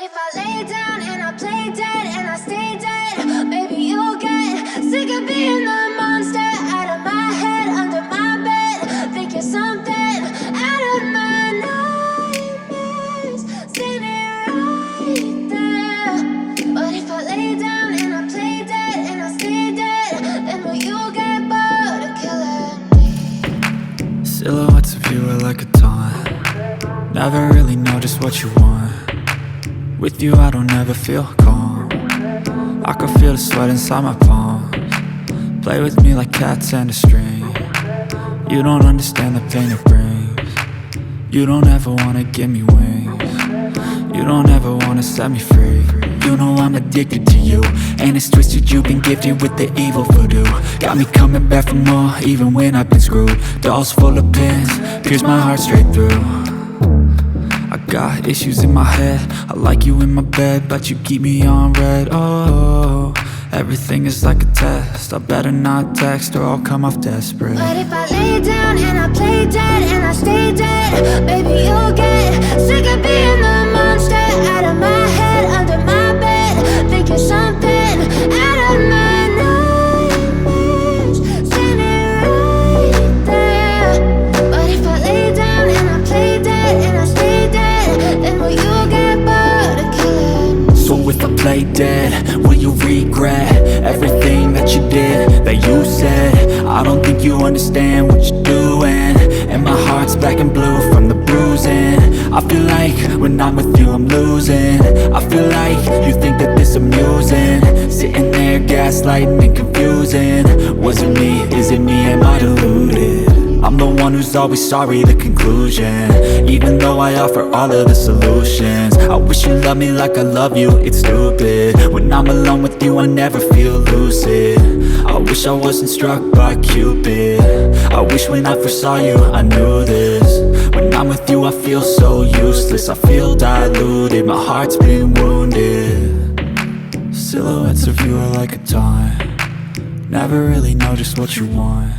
But if I lay down and I play dead and I stay dead, maybe you'll get sick of being the monster out of my head, under my bed. Think you're something out of my nightmares, standing right there. But if I lay down and I play dead and I stay dead, then will you get bored of killing me? Silhouettes of you are like a taunt. Never really know just what you want. With you I don't ever feel calm. I can feel the sweat inside my palms. Play with me like cats and a string. You don't understand the pain it brings. You don't ever wanna give me wings. You don't ever wanna set me free. You know I'm addicted to you, and it's twisted, you've been gifted with the evil voodoo. Got me coming back for more, even when I've been screwed. Dolls full of pins, pierce my heart straight through. I got issues in my head, I like you in my bed, but you keep me on red. Oh, everything is like a test, I better not text or I'll come off desperate. But if I lay down and I play dead and I stay dead, maybe you'll get sick of being the monster out of my head, under my bed. Think you're something out of my nightmares, standing right there. But if I lay down and I play dead and I stay dead, then will you get bored of killing me? So if I play dead, will you regret everything that you did, that you said? I don't think you understand what you're doing, and my heart's black and blue from the bruising. I feel like when I'm with you I'm losing. I feel like you think that this amusing, sitting there gaslighting and confusing. Was it me? Is it me? Am I deluded? I'm the one who's always sorry, the conclusion, even though I offer all of the solutions. I wish you loved me like I love you, it's stupid. When I'm alone with you I never feel lucid. I wish I wasn't struck by Cupid. I wish when I first saw you I knew this. When I'm with you I feel so useless, I feel diluted, my heart's been wounded. Silhouettes of you are like a taunt. Never really know just what you want.